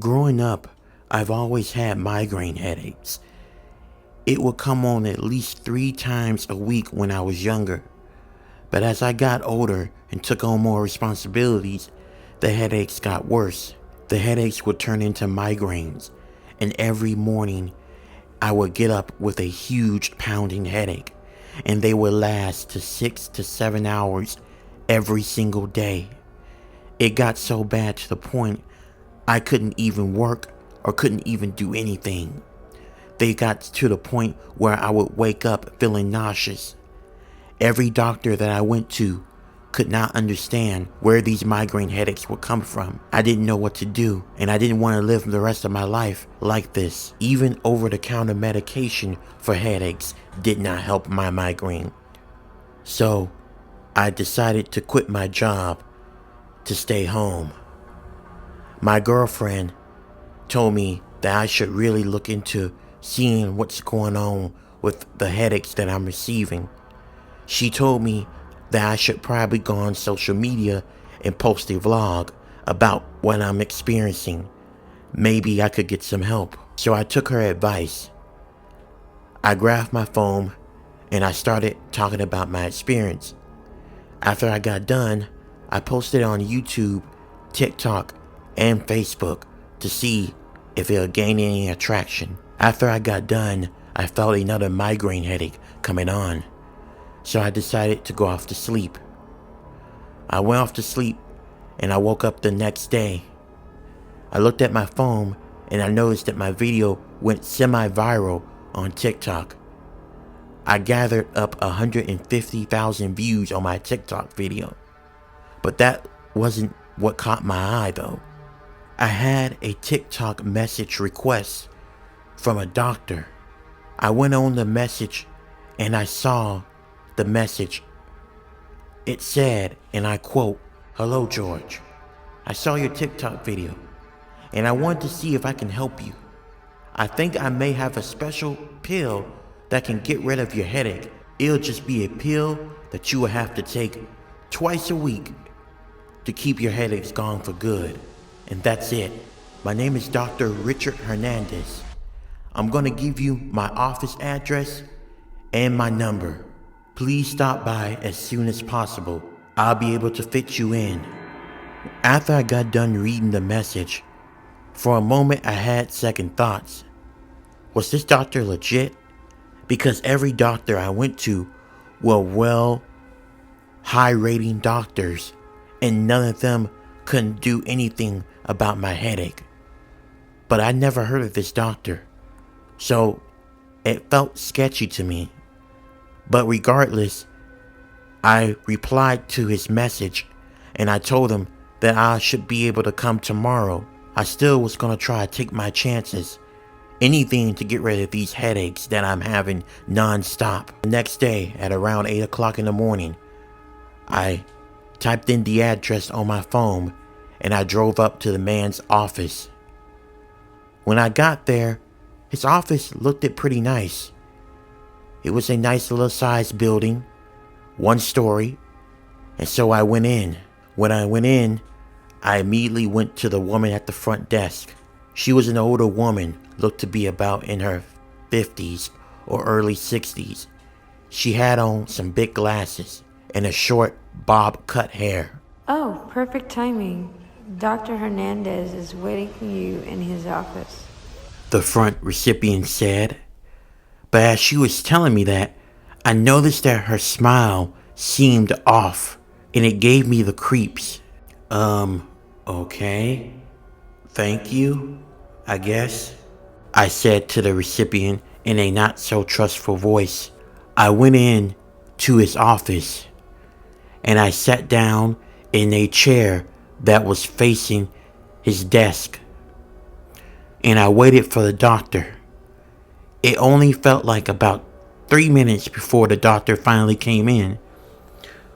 Growing up, I've always had migraine headaches. It would come on at least 3 times a week when I was younger. But as I got older and took on more responsibilities, the headaches got worse. The headaches would turn into migraines, and every morning I would get up with a huge pounding headache, and they would last to 6 to 7 hours every single day. It got so bad to the point I couldn't even work or couldn't even do anything. They got to the point where I would wake up feeling nauseous. Every doctor that I went to could not understand where these migraine headaches would come from. I didn't know what to do, and I didn't want to live the rest of my life like this. Even over-the-counter medication for headaches did not help my migraine. So I decided to quit my job to stay home. My girlfriend told me that I should really look into seeing what's going on with the headaches that I'm receiving. She told me that I should probably go on social media and post a vlog about what I'm experiencing. Maybe I could get some help. So I took her advice. I grabbed my phone and I started talking about my experience. After I got done, I posted on YouTube, TikTok, and Facebook to see if it would gain any attraction. After I got done, I felt another migraine headache coming on. So I decided to go off to sleep. I went off to sleep and I woke up the next day. I looked at my phone and I noticed that my video went semi-viral on TikTok. I gathered up 150,000 views on my TikTok video. But that wasn't what caught my eye though. I had a TikTok message request from a doctor. I went on the message and I saw the message. It said, and I quote, "Hello George, I saw your TikTok video and I wanted to see if I can help you. I think I may have a special pill that can get rid of your headache. It'll just be a pill that you will have to take twice a week to keep your headaches gone for good. And that's it. My name is Dr. Richard Hernandez. I'm gonna give you my office address and my number. Please stop by as soon as possible. I'll be able to fit you in." After I got done reading the message, for a moment I had second thoughts. Was this doctor legit? Because every doctor I went to were high rating doctors, and none of them couldn't do anything about my headache. But I never heard of this doctor, so it felt sketchy to me. But regardless, I replied to his message and I told him that I should be able to come tomorrow. I still was gonna try to take my chances. Anything to get rid of these headaches that I'm having non-stop. The next day at around 8 o'clock in the morning, I typed in the address on my phone and I drove up to the man's office. When I got there, his office looked pretty nice. It was a nice little sized building, 1 story, and so I went in. When I went in, I immediately went to the woman at the front desk. She was an older woman, looked to be about in her 50s or early 60s. She had on some big glasses and a short bob cut hair. "Oh, perfect timing. Dr. Hernandez is waiting for you in his office," the front recipient said. But as she was telling me that, I noticed that her smile seemed off, and it gave me the creeps. Okay. Thank you, I guess, I said to the recipient in a not so trustful voice. I went in to his office, and I sat down in a chair that was facing his desk, and I waited for the doctor. It only felt like about 3 minutes before the doctor finally came in.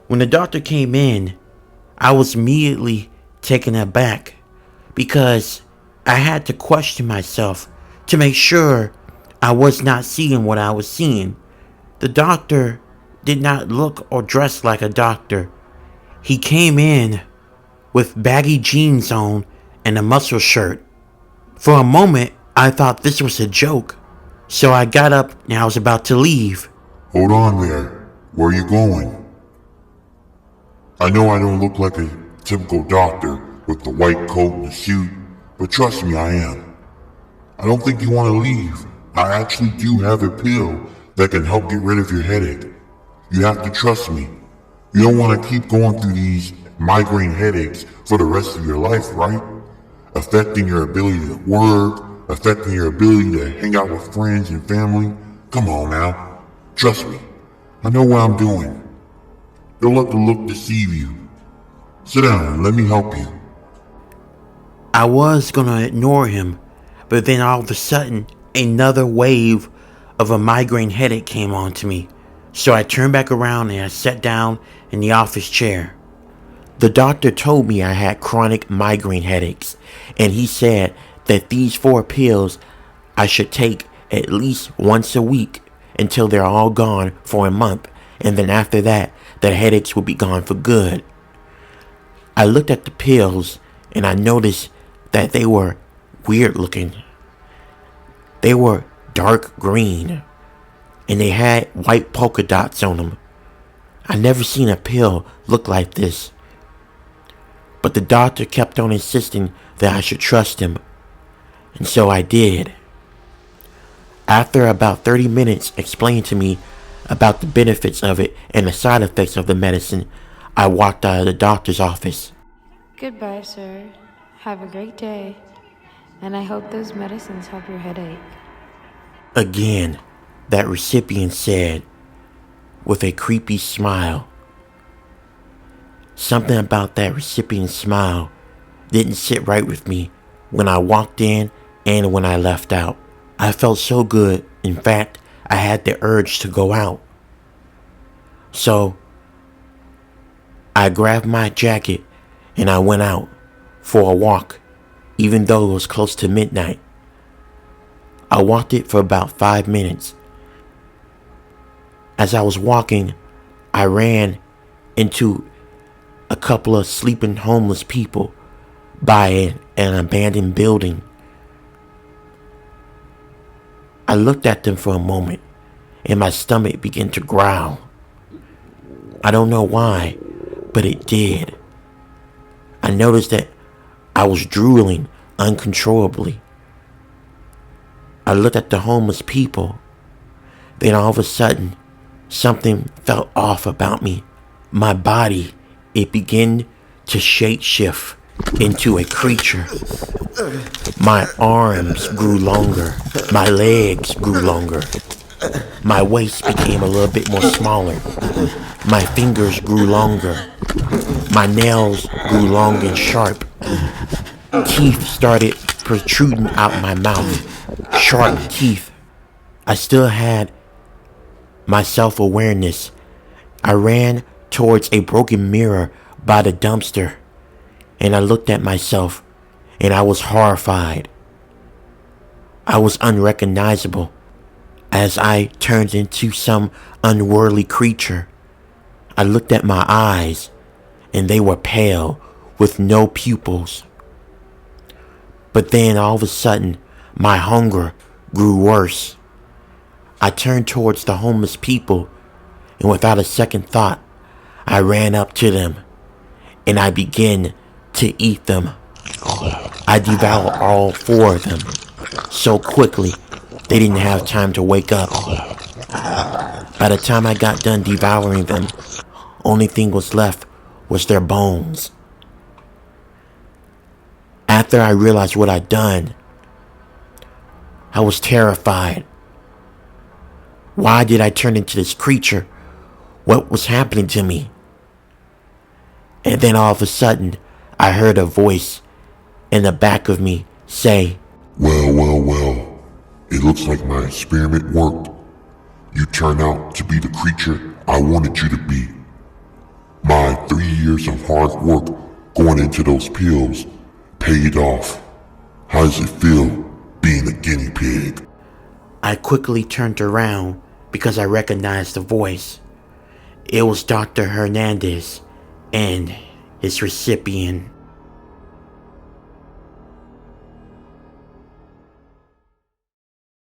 When the doctor came in, I was immediately taken aback because I had to question myself to make sure I was not seeing what I was seeing. The doctor did not look or dress like a doctor. He came in with baggy jeans on and a muscle shirt. For a moment, I thought this was a joke, so I got up and I was about to leave. Hold on there. Where are you going? I know I don't look like a typical doctor with the white coat and the suit, but trust me, I am. I don't think you want to leave. I actually do have a pill that can help get rid of your headache. You have to trust me. You don't want to keep going through these migraine headaches for the rest of your life, right? Affecting your ability to work, affecting your ability to hang out with friends and family. Come on now. Trust me. I know what I'm doing. Don't let the look deceive you. Sit down and let me help you. I was gonna ignore him, but then all of a sudden, another wave of a migraine headache came on to me. So I turned back around and I sat down in the office chair. The doctor told me I had chronic migraine headaches, and he said that these 4 pills I should take at least once a week until they're all gone for a month, and then after that, the headaches will be gone for good. I looked at the pills and I noticed that they were weird looking. They were dark green and they had white polka dots on them. I never seen a pill look like this. But the doctor kept on insisting that I should trust him, and so I did. After about 30 minutes explaining to me about the benefits of it and the side effects of the medicine, I walked out of the doctor's office. Goodbye, sir. Have a great day. And I hope those medicines help your headache. Again, that recipient said, with a creepy smile. Something about that recipient's smile didn't sit right with me when I walked in and when I left out. I felt so good. In fact, I had the urge to go out. So, I grabbed my jacket and I went out for a walk, even though it was close to midnight. I walked it for about 5 minutes. As I was walking, I ran into a couple of sleeping homeless people by an abandoned building. I looked at them for a moment and my stomach began to growl. I don't know why, but it did. I noticed that I was drooling uncontrollably. I looked at the homeless people. Then all of a sudden, something felt off about me. My body, it began to shape-shift into a creature. My arms grew longer. My legs grew longer. My waist became a little bit more smaller. My fingers grew longer. My nails grew long and sharp. Teeth started protruding out my mouth. Sharp teeth. I still had my self-awareness. I ran towards a broken mirror by the dumpster, and I looked at myself, and I was horrified. I was unrecognizable as I turned into some unworldly creature. I looked at my eyes, and they were pale with no pupils. But then all of a sudden, my hunger grew worse. I turned towards the homeless people, and without a second thought, I ran up to them, and I began to eat them. I devoured all 4 of them so quickly they didn't have time to wake up. By the time I got done devouring them, only thing was left was their bones. After I realized what I'd done, I was terrified. Why did I turn into this creature? What was happening to me? And then all of a sudden, I heard a voice in the back of me say, Well. It looks like my experiment worked. You turned out to be the creature I wanted you to be. My 3 years of hard work going into those pills paid off. How does it feel being a guinea pig? I quickly turned around because I recognized the voice. It was Dr. Hernandez and his recipient.